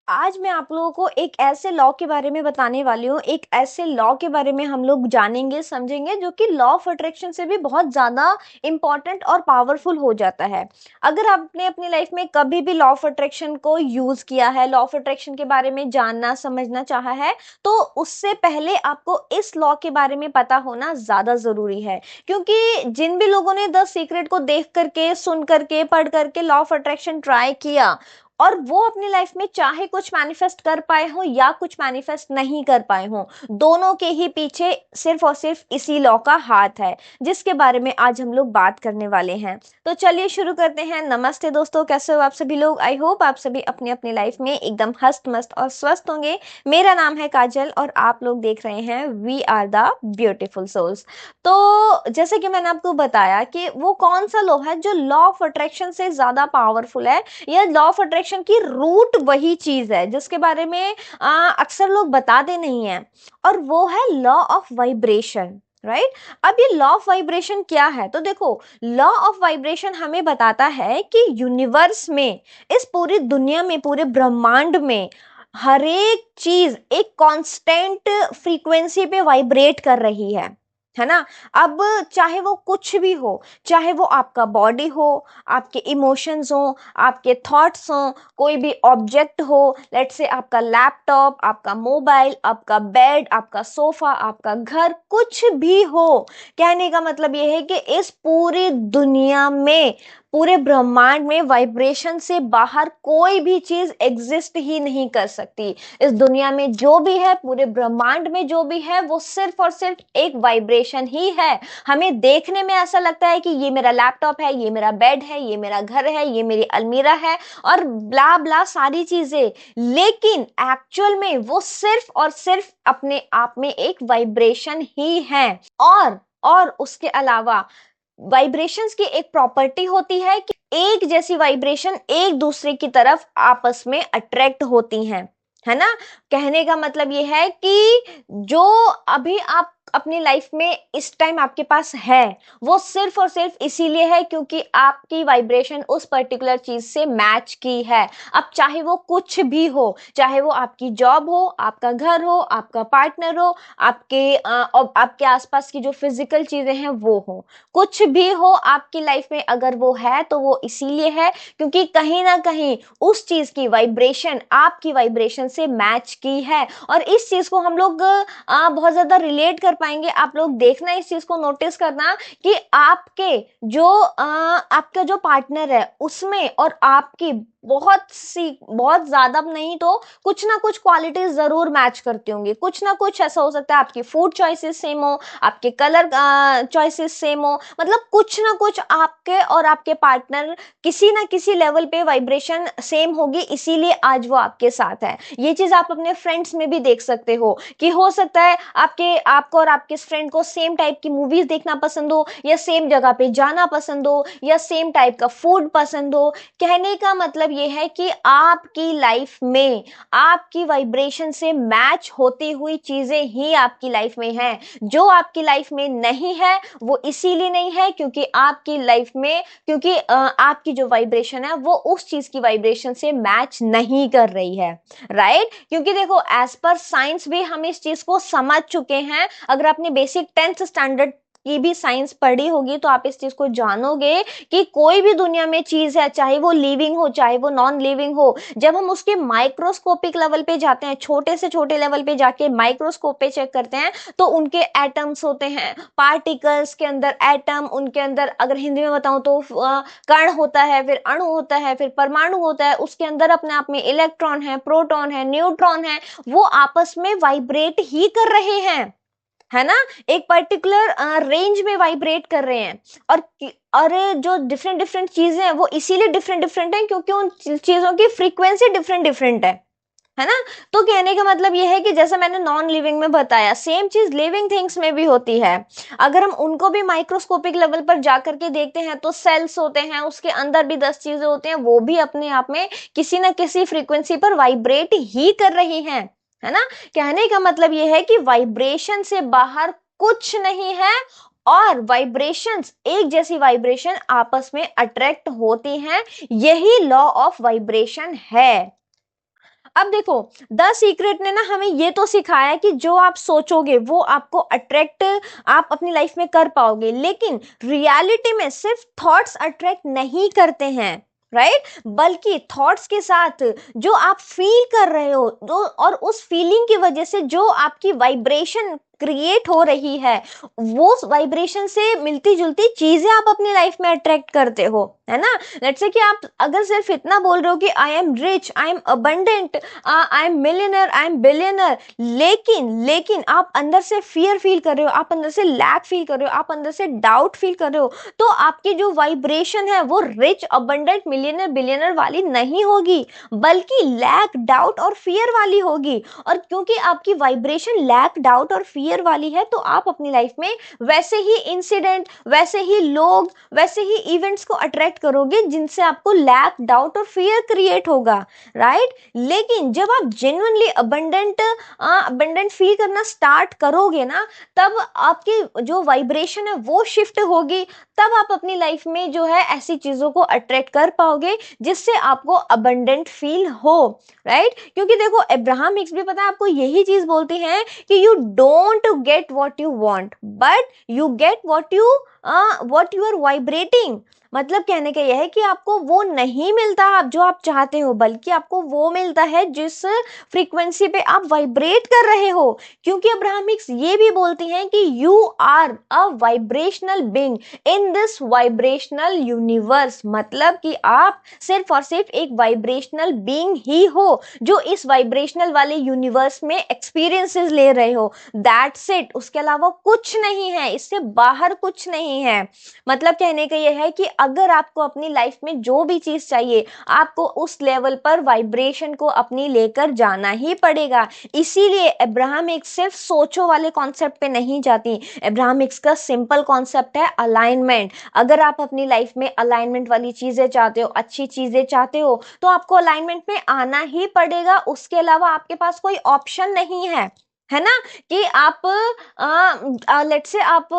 आज मैं आप लोगों को एक ऐसे लॉ के बारे में बताने वाली हूँ। एक ऐसे लॉ के बारे में हम लोग जानेंगे समझेंगे जो कि लॉ ऑफ अट्रैक्शन से भी बहुत ज्यादा इंपॉर्टेंट और पावरफुल हो जाता है। अगर आपने अपनी लाइफ में कभी भी लॉ ऑफ अट्रैक्शन को यूज किया है, लॉ ऑफ अट्रैक्शन के बारे में जानना समझना चाहा है, तो उससे पहले आपको इस लॉ के बारे में पता होना ज्यादा जरूरी है। क्योंकि जिन भी लोगों ने द सीक्रेट को देख करके, सुन करके, पढ़ करके लॉ ऑफ अट्रैक्शन ट्राई किया और वो अपनी लाइफ में चाहे कुछ मैनिफेस्ट कर पाए हो या कुछ मैनिफेस्ट नहीं कर पाए हो, दोनों के ही पीछे सिर्फ और सिर्फ इसी लॉ का हाथ है, जिसके बारे में आज हम लोग बात करने वाले हैं। तो चलिए शुरू करते हैं। नमस्ते दोस्तों, कैसे हो आप सभी लोग? आई होप आप सभी अपनी अपनी लाइफ में एकदम हस्त मस्त और स्वस्थ होंगे। मेरा नाम है काजल और आप लोग देख रहे हैं we are the beautiful souls. तो जैसे कि मैंने आपको बताया कि वो कौन सा लॉ है जो लॉ ऑफ अट्रैक्शन से ज्यादा पावरफुल है, या लॉ ऑफ अट्रैक्शन की रूट वही चीज है जिसके बारे में अक्सर लोग बताते नहीं है, और वो है लॉ ऑफ वाइब्रेशन। राइट। अब ये लॉ ऑफ वाइब्रेशन क्या है? तो देखो, लॉ ऑफ वाइब्रेशन हमें बताता है कि यूनिवर्स में, इस पूरी दुनिया में, पूरे ब्रह्मांड में हर एक चीज एक कांस्टेंट फ्रीक्वेंसी पे वाइब्रेट कर रही है ना। अब चाहे वो कुछ भी हो, चाहे वो आपका बॉडी हो, आपके इमोशंस हो, आपके थॉट्स हो, कोई भी ऑब्जेक्ट हो, लेट्स से आपका लैपटॉप, आपका मोबाइल, आपका बेड, आपका सोफा, आपका घर, कुछ भी हो। कहने का मतलब ये है कि इस पूरी दुनिया में, पूरे ब्रह्मांड में वाइब्रेशन से बाहर कोई भी चीज एग्जिस्ट ही नहीं कर सकती। इस दुनिया में जो भी है, पूरे ब्रह्मांड में जो भी है, वो सिर्फ और सिर्फ एक वाइब्रेशन ही है। हमें देखने में ऐसा लगता है कि ये मेरा लैपटॉप है, ये मेरा बेड है, ये मेरा घर है, ये मेरी अलमीरा है और ब्ला ब्ला सारी चीजें, लेकिन एक्चुअल में वो सिर्फ और सिर्फ अपने आप में एक वाइब्रेशन ही है। और उसके अलावा वाइब्रेशंस की एक प्रॉपर्टी होती है कि एक जैसी वाइब्रेशन एक दूसरे की तरफ आपस में अट्रैक्ट होती हैं, है ना। कहने का मतलब ये है कि जो अभी आप अपनी लाइफ में इस टाइम आपके पास है, वो सिर्फ और सिर्फ इसीलिए है क्योंकि आपकी वाइब्रेशन उस पर्टिकुलर चीज से मैच की है। अब चाहे वो कुछ भी हो, चाहे वो आपकी जॉब हो, आपका घर हो, आपका पार्टनर हो, आपके आसपास की जो फिजिकल चीजें हैं वो हो, कुछ भी हो आपकी लाइफ में, अगर वो है तो वो इसीलिए है क्योंकि कहीं ना कहीं उस चीज की वाइब्रेशन आपकी वाइब्रेशन से मैच की है। और इस चीज को हम लोग बहुत ज्यादा रिलेट कर पाएंगे। आप लोग देखना, इस चीज को नोटिस करना कि आपका जो पार्टनर है उसमें और आपकी बहुत ज्यादा नहीं तो कुछ ना कुछ क्वालिटीज जरूर मैच करती होंगी। कुछ ना कुछ ऐसा हो सकता है, आपकी फूड चॉइसेस सेम हो, आपके कलर चॉइसेस सेम हो, मतलब कुछ ना कुछ आपके और आपके पार्टनर किसी ना किसी लेवल पे वाइब्रेशन सेम होगी, इसीलिए आज वो आपके साथ है। ये चीज आप अपने फ्रेंड्स में भी देख सकते हो कि हो सकता है आपको और आपके फ्रेंड को सेम टाइप की मूवीज देखना पसंद हो, या सेम जगह पे जाना पसंद हो, या सेम टाइप का फूड पसंद हो। कहने का मतलब ये है कि आपकी लाइफ में आपकी वाइब्रेशन से मैच होती हुई चीजें ही आपकी लाइफ में हैं। जो आपकी लाइफ में नहीं है वो इसीलिए नहीं है क्योंकि आपकी लाइफ में, क्योंकि आपकी जो वाइब्रेशन है वो उस चीज की वाइब्रेशन से मैच नहीं कर रही है। राइट। क्योंकि देखो, एज पर साइंस भी हम इस चीज को समझ चुके हैं। अगर आपने बेसिक 10th स्टैंडर्ड की भी साइंस पढ़ी होगी तो आप इस चीज को जानोगे कि कोई भी दुनिया में चीज है, चाहे वो लिविंग हो चाहे वो नॉन लिविंग हो, जब हम उसके माइक्रोस्कोपिक लेवल पे जाते हैं, छोटे से छोटे लेवल पे जाके माइक्रोस्कोप पे चेक करते हैं, तो उनके एटम्स होते हैं, पार्टिकल्स के अंदर एटम, उनके अंदर अगर हिंदी में बताऊं तो कण होता है, फिर अणु होता है, फिर परमाणु होता है, उसके अंदर अपने आप में इलेक्ट्रॉन है, प्रोटॉन है, न्यूट्रॉन है, वो आपस में वाइब्रेट ही कर रहे हैं, है ना। एक पर्टिकुलर रेंज में वाइब्रेट कर रहे हैं। और जो डिफरेंट डिफरेंट चीजें हैं वो इसीलिए डिफरेंट डिफरेंट है क्योंकि उन चीजों की फ्रीक्वेंसी डिफरेंट डिफरेंट है ना। तो कहने का मतलब यह है कि जैसे मैंने नॉन लिविंग में बताया, सेम चीज लिविंग थिंग्स में भी होती है। अगर हम उनको भी माइक्रोस्कोपिक लेवल पर जाकर के देखते हैं तो सेल्स होते हैं, उसके अंदर भी 10 चीजें होती हैं, वो भी अपने आप में किसी न किसी फ्रीक्वेंसी पर वाइब्रेट ही कर रही हैं, है ना। कहने का मतलब यह है कि वाइब्रेशन से बाहर कुछ नहीं है, और वाइब्रेशंस, एक जैसी वाइब्रेशन आपस में अट्रैक्ट होती हैं, यही लॉ ऑफ वाइब्रेशन है। अब देखो, द सीक्रेट ने ना हमें ये तो सिखाया कि जो आप सोचोगे वो आपको अट्रैक्ट आप अपनी लाइफ में कर पाओगे, लेकिन रियलिटी में सिर्फ थॉट्स अट्रैक्ट नहीं करते हैं, राइट, बल्कि थॉट्स के साथ जो आप फील कर रहे हो, जो और उस फीलिंग की वजह से जो आपकी वाइब्रेशन क्रिएट हो रही है, वो वाइब्रेशन से मिलती जुलती चीजें आप अपनी लाइफ में अट्रैक्ट करते हो, है ना। लेट्स से कि आप अगर सिर्फ इतना बोल रहे हो कि I am rich, I am abundant, I am millionaire, I am billionaire, लेकिन लेकिन आप अंदर से फियर फील कर रहे हो, आप अंदर से लैक फील कर रहे हो, आप अंदर से डाउट फील कर रहे हो, तो आपकी जो वाइब्रेशन है वो रिच, अबंडेंट, मिलियनर, बिलियनर वाली नहीं होगी, बल्कि लैक, डाउट और फियर वाली होगी। और क्योंकि आपकी वाइब्रेशन लैक, डाउट और फियर वाली है, तो आप अपनी लाइफ में वैसे ही इंसिडेंट, वैसे ही लोग, वैसे ही इवेंट्स को अट्रैक्ट करोगे जिनसे आपको लैक, डाउट और फियर क्रिएट होगा, राइट। लेकिन जब आप जेन्युइनली अबंडेंट फील करना स्टार्ट करोगे ना, तब आपकी जो वाइब्रेशन है वो शिफ्ट होगी, तब आप अपनी लाइफ में जो है ऐसी चीजों को अट्रैक्ट कर पाओगे जिससे आपको अबंडेंट फील हो, राइट। क्योंकि देखो, अब्राहम हिक्स भी पता है आपको यही चीज बोलती हैं कि you don't get what you want, but you get what you are vibrating. मतलब कहने का यह है कि आपको वो नहीं मिलता आप जो आप चाहते हो, बल्कि आपको वो मिलता है जिस फ्रीक्वेंसी पे आप वाइब्रेट कर रहे हो। क्योंकि अब्राहम हिक्स ये भी बोलती हैं कि you are a vibrational being in this vibrational universe, मतलब कि आप सिर्फ और सिर्फ एक वाइब्रेशनल बीइंग ही हो जो इस वाइब्रेशनल वाले यूनिवर्स में एक्सपीरियंसेस ले रहे हो, दैट्स इट। उसके अलावा कुछ नहीं है, इससे बाहर कुछ नहीं है। मतलब कहने का यह है कि अगर आपको अपनी लाइफ में जो भी चीज चाहिए, आपको उस लेवल पर वाइब्रेशन को अपनी लेकर जाना ही पड़ेगा। इसीलिए अब्राहम हिक्स सिर्फ सोचो वाले कॉन्सेप्ट पे नहीं जाती, अब्राहम हिक्स का सिंपल कॉन्सेप्ट है अलाइनमेंट। अगर आप अपनी लाइफ में अलाइनमेंट वाली चीजें चाहते हो, अच्छी चीजें चाहते हो, तो आपको अलाइनमेंट में आना ही पड़ेगा, उसके अलावा आपके पास कोई ऑप्शन नहीं है ना। कि आप लेट से आपको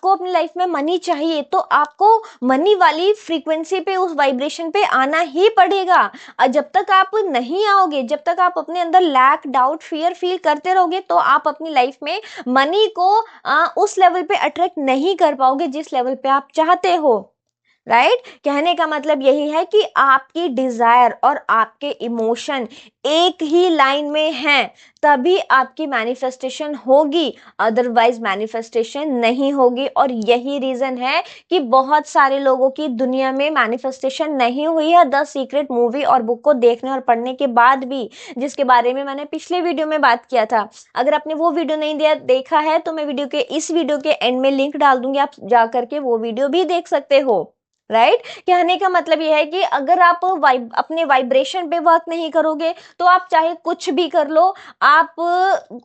अपनी लाइफ में मनी चाहिए, तो आपको मनी वाली फ्रीक्वेंसी पे, उस वाइब्रेशन पे आना ही पड़ेगा। जब तक आप नहीं आओगे, जब तक आप अपने अंदर लैक, डाउट, फियर फील करते रहोगे, तो आप अपनी लाइफ में मनी को उस लेवल पे अट्रैक्ट नहीं कर पाओगे जिस लेवल पे आप चाहते हो, राइट। कहने का मतलब यही है कि आपकी डिजायर और आपके इमोशन एक ही लाइन में हैं, तभी आपकी मैनिफेस्टेशन होगी, अदरवाइज मैनिफेस्टेशन नहीं होगी। और यही रीजन है कि बहुत सारे लोगों की दुनिया में मैनिफेस्टेशन नहीं हुई है द सीक्रेट मूवी और बुक को देखने और पढ़ने के बाद भी, जिसके बारे में मैंने पिछले वीडियो में बात किया था। अगर आपने वो वीडियो नहीं देखा है तो मैं इस वीडियो के एंड में लिंक डाल दूंगी, आप जा करके वो वीडियो भी देख सकते हो, राइट। कहने का मतलब यह है कि अगर आप अपने वाइब्रेशन पे वर्क नहीं करोगे, तो आप चाहे कुछ भी कर लो, आप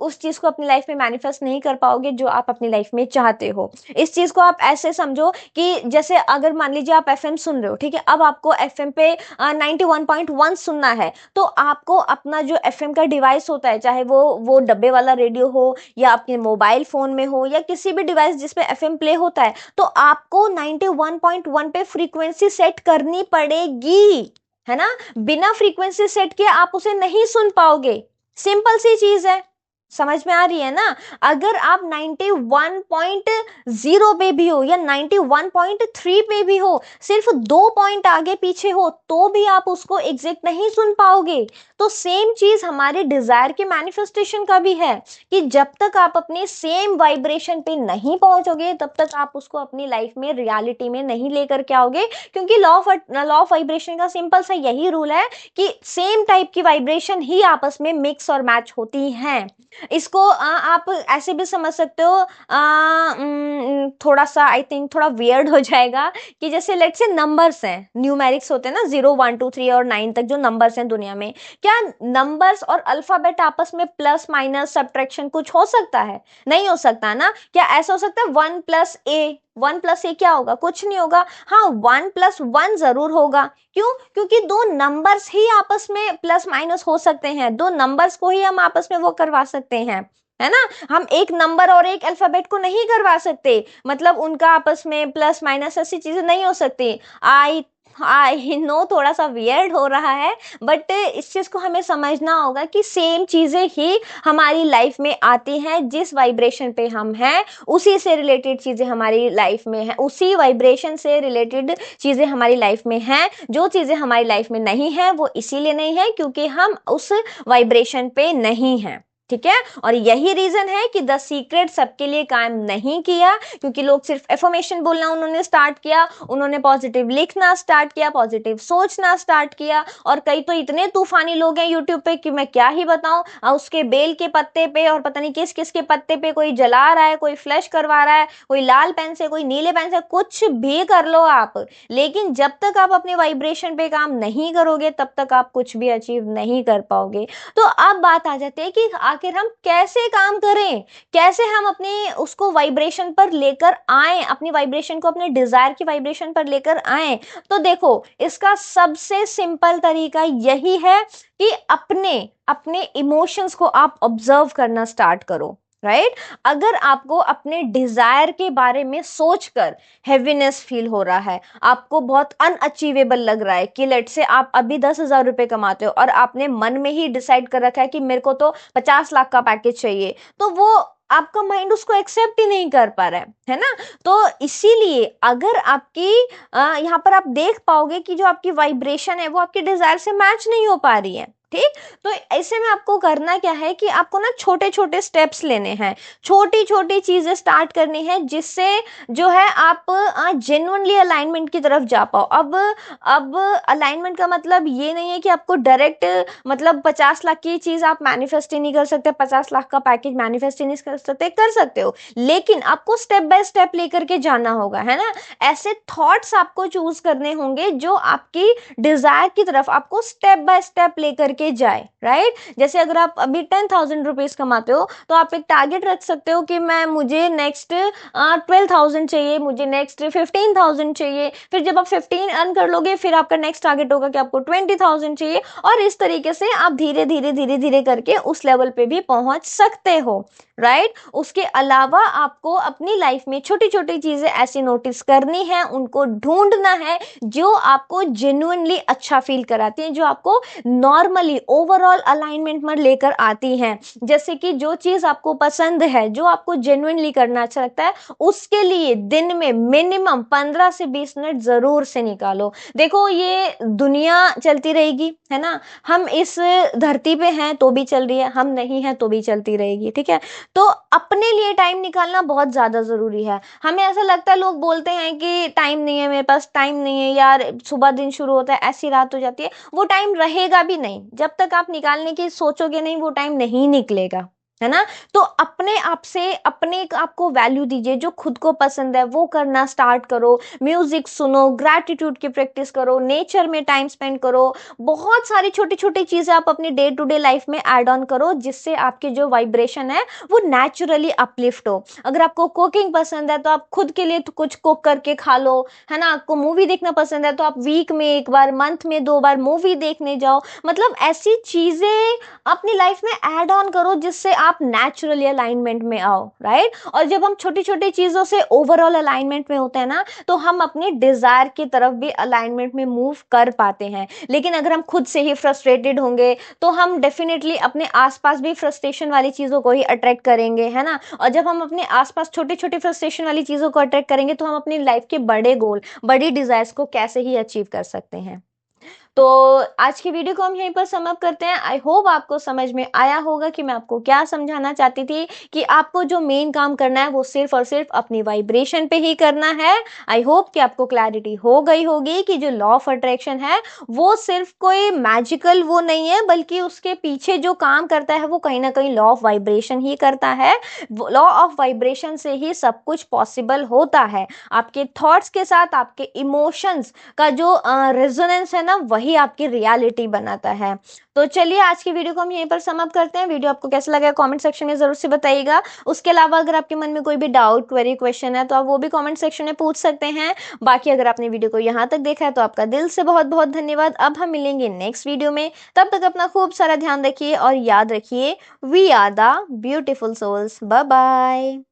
उस चीज को अपनी लाइफ में मैनिफेस्ट नहीं कर पाओगे जो आप अपनी लाइफ में चाहते हो। इस चीज को आप ऐसे समझो कि जैसे अगर मान लीजिए आप एफएम सुन रहे हो, ठीक है, अब आपको एफएम पे 91.1 सुनना है, तो आपको अपना जो एफएम का डिवाइस होता है, चाहे वो डब्बे वाला रेडियो हो या आपके मोबाइल फोन में हो या किसी भी डिवाइस जिसपे एफएम प्ले होता है, तो आपको 91.1 पे फ्रीक्वेंसी सेट करनी पड़ेगी, है ना। बिना फ्रीक्वेंसी सेट किए आप उसे नहीं सुन पाओगे, सिंपल सी चीज है, समझ में आ रही है ना। अगर आप 91.0 पे भी हो या 91.3 पे भी हो, सिर्फ 2 पॉइंट आगे पीछे हो, तो भी आप उसको एग्जैक्ट नहीं सुन पाओगे। तो सेम चीज हमारे डिजायर के मैनिफेस्टेशन का भी है कि जब तक आप अपने सेम वाइब्रेशन पे नहीं पहुंचोगे, तब तक आप उसको अपनी लाइफ में, रियलिटी में नहीं लेकर के आओगे। क्योंकि लॉ ऑफ वाइब्रेशन का सिंपल सा यही रूल है कि सेम टाइप की वाइब्रेशन ही आपस में मिक्स और मैच होती हैं। इसको आप ऐसे भी समझ सकते हो, थोड़ा सा आई थिंक थोड़ा वियर्ड हो जाएगा कि जैसे लेट्स से नंबर्स हैं, न्यूमेरिक्स होते हैं ना, 0 1 2 3 और 9 तक जो नंबर्स हैं दुनिया में, क्या नंबर्स और अल्फाबेट आपस में प्लस माइनस सब्ट्रैक्शन कुछ हो सकता है? नहीं हो सकता ना। क्या ऐसा हो सकता है 1 + A क्या होगा? कुछ नहीं होगा। हाँ, 1 + 1 जरूर होगा। क्यों? क्योंकि दो नंबर्स ही आपस में प्लस माइनस हो सकते हैं, दो नंबर्स को ही हम आपस में वो करवा सकते हैं, है ना। हम एक नंबर और एक अल्फाबेट को नहीं करवा सकते, मतलब उनका आपस में प्लस माइनस ऐसी चीजें नहीं हो सकती। आई आई नो थोड़ा सा वियर्ड हो रहा है, बट इस चीज को हमें समझना होगा कि सेम चीजें ही हमारी लाइफ में आती हैं, जिस वाइब्रेशन पे हम हैं उसी से रिलेटेड चीजें हमारी लाइफ में हैं, उसी वाइब्रेशन से रिलेटेड चीजें हमारी लाइफ में हैं। जो चीजें हमारी लाइफ में नहीं है वो इसीलिए नहीं है क्योंकि हम उस वाइब्रेशन पे नहीं हैं, ठीक है। और यही रीजन है कि द सीक्रेट सबके लिए काम नहीं किया, क्योंकि लोग सिर्फ एफर्मेशन बोलना उन्होंने स्टार्ट किया, उन्होंने पॉजिटिव लिखना स्टार्ट किया, पॉजिटिव सोचना स्टार्ट किया। और कई तो इतने तूफानी लोग हैं यूट्यूब पे कि मैं क्या ही बताऊं, उसके बेल के पत्ते पे और पता नहीं किस किस के पत्ते पे कोई जला रहा है, कोई फ्लश करवा रहा है, कोई लाल पेन से, कोई नीले पेन से, कुछ भी कर लो आप, लेकिन जब तक आप अपने वाइब्रेशन पे काम नहीं करोगे तब तक आप कुछ भी अचीव नहीं कर पाओगे। तो अब बात आ जाती है कि आखिर हम कैसे काम करें, कैसे हम अपने उसको वाइब्रेशन पर लेकर आए, अपनी वाइब्रेशन को अपने डिजायर की वाइब्रेशन पर लेकर आए। तो देखो, इसका सबसे सिंपल तरीका यही है कि अपने अपने इमोशंस को आप ऑब्जर्व करना स्टार्ट करो, राइट। अगर आपको अपने डिजायर के बारे में सोचकर हैवीनेस फील हो रहा है, आपको बहुत अनअचीवेबल लग रहा है कि लेट से आप अभी 10,000 रुपए कमाते हो और आपने मन में ही डिसाइड कर रखा है कि मेरे को तो 50 लाख का पैकेज चाहिए, तो वो आपका माइंड उसको एक्सेप्ट ही नहीं कर पा रहा है ना। तो इसीलिए अगर आपकी यहाँ पर आप देख पाओगे कि जो आपकी वाइब्रेशन है वो आपके डिजायर से मैच नहीं हो पा रही है, ठीक। तो ऐसे में आपको करना क्या है कि आपको ना छोटे छोटे स्टेप्स लेने हैं, छोटी छोटी चीजें स्टार्ट करनी है, जिससे जो है आप जेन्युइनली अलाइनमेंट की तरफ जा पाओ। अब अलाइनमेंट का मतलब ये नहीं है कि आपको डायरेक्ट मतलब 50 लाख की चीज आप मैनिफेस्ट ही नहीं कर सकते, 50 लाख का पैकेज मैनिफेस्ट ही नहीं कर सकते हो, लेकिन आपको स्टेप बाय स्टेप लेकर के जाना होगा, है ना। ऐसे थॉट्स आपको चूज करने होंगे जो आपकी डिजायर की तरफ आपको स्टेप बाय स्टेप लेकर के जाए, राइट। जैसे अगर आप अभी 10,000 रुपीज कमाते हो तो आप एक टारगेट रख सकते हो कि मुझे नेक्स्ट 12,000 चाहिए, मुझे नेक्स्ट 15,000 चाहिए। फिर जब आप 15 अर्न कर लोगे फिर आपका नेक्स्ट टारगेट होगा कि आपको 20,000 चाहिए, और इस तरीके से आप धीरे धीरे धीरे धीरे करके उस लेवल पे भी पहुंच सकते हो, राइट। उसके अलावा आपको अपनी लाइफ में छोटी छोटी चीजें ऐसी नोटिस करनी है, उनको ढूंढना है जो आपको जेन्युइनली अच्छा फील कराती हैं, जो आपको नॉर्मली ओवरऑल अलाइनमेंट में लेकर आती हैं। जैसे कि जो चीज आपको पसंद है, जो आपको जेन्युइनली करना अच्छा लगता है, उसके लिए दिन में मिनिमम 15 से 20 मिनट जरूर से निकालो। देखो, ये दुनिया चलती रहेगी, है ना। हम इस धरती पे हैं तो भी चल रही है, हम नहीं है तो भी चलती रहेगी, ठीक है। तो अपने लिए टाइम निकालना बहुत ज्यादा जरूरी है। हमें ऐसा लगता है, लोग बोलते हैं कि टाइम नहीं है, मेरे पास टाइम नहीं है यार, सुबह दिन शुरू होता है ऐसी रात हो जाती है, वो टाइम रहेगा भी नहीं जब तक आप निकालने की सोचोगे नहीं, वो टाइम नहीं निकलेगा, है ना। तो अपने आप से अपने आप को वैल्यू दीजिए, जो खुद को पसंद है वो करना स्टार्ट करो, म्यूजिक सुनो, ग्रैटिट्यूड की प्रैक्टिस करो, नेचर में टाइम स्पेंड करो, बहुत सारी छोटी छोटी चीजें आप अपनी डे टू डे लाइफ में ऐड ऑन करो, जिससे आपकी जो वाइब्रेशन है वो नेचुरली अपलिफ्ट हो। अगर आपको कुकिंग पसंद है तो आप खुद के लिए तो कुछ कुक करके खा लो, है ना। आपको मूवी देखना पसंद है तो आप वीक में एक बार, मंथ में 2 बार मूवी देखने जाओ। मतलब ऐसी चीजें अपनी लाइफ में ऐड ऑन करो जिससे आप नेचुरली अलाइनमेंट में आओ, राइट। और जब हम छोटी छोटी चीजों से ओवरऑल अलाइनमेंट में होते हैं ना, तो हम अपने डिजायर की तरफ भी अलाइनमेंट में मूव कर पाते हैं। लेकिन अगर हम खुद से ही फ्रस्ट्रेटेड होंगे तो हम डेफिनेटली अपने आसपास भी फ्रस्ट्रेशन वाली चीजों को ही अट्रैक्ट करेंगे, है ना। और जब हम अपने आसपास छोटी छोटी फ्रस्ट्रेशन वाली चीजों को अट्रैक्ट करेंगे तो हम अपनी लाइफ के बड़े गोल, बड़ी डिजायर्स को कैसे ही अचीव कर सकते हैं। तो आज की वीडियो को हम यहीं पर समाप्त करते हैं। आई होप आपको समझ में आया होगा कि मैं आपको क्या समझाना चाहती थी, कि आपको जो मेन काम करना है वो सिर्फ और सिर्फ अपनी वाइब्रेशन पे ही करना है। आई होप कि आपको क्लैरिटी हो गई होगी कि जो लॉ ऑफ अट्रैक्शन है वो सिर्फ कोई मैजिकल वो नहीं है, बल्कि उसके पीछे जो काम करता है वो कहीं ना कहीं लॉ ऑफ वाइब्रेशन ही करता है। लॉ ऑफ वाइब्रेशन से ही सब कुछ पॉसिबल होता है। आपके थॉट्स के साथ आपके इमोशंस का जो रेजोनेंस है ना, वही आपकी रियलिटी बनाता है। तो चलिए, आज की वीडियो को हम यहीं पर समाप्त करते हैं। वीडियो आपको कैसा लगा कमेंट सेक्शन में जरूर से बताइएगा। उसके अलावा अगर आपके मन में कोई भी डाउट, क्वेरी, क्वेश्चन है तो आप वो भी कमेंट सेक्शन में पूछ सकते हैं। बाकी अगर आपने वीडियो को यहाँ तक देखा है तो आपका दिल से बहुत बहुत धन्यवाद। अब हम मिलेंगे नेक्स्ट वीडियो में, तब तक अपना खूब सारा ध्यान रखिए और याद रखिए, we are the beautiful souls. Bye bye.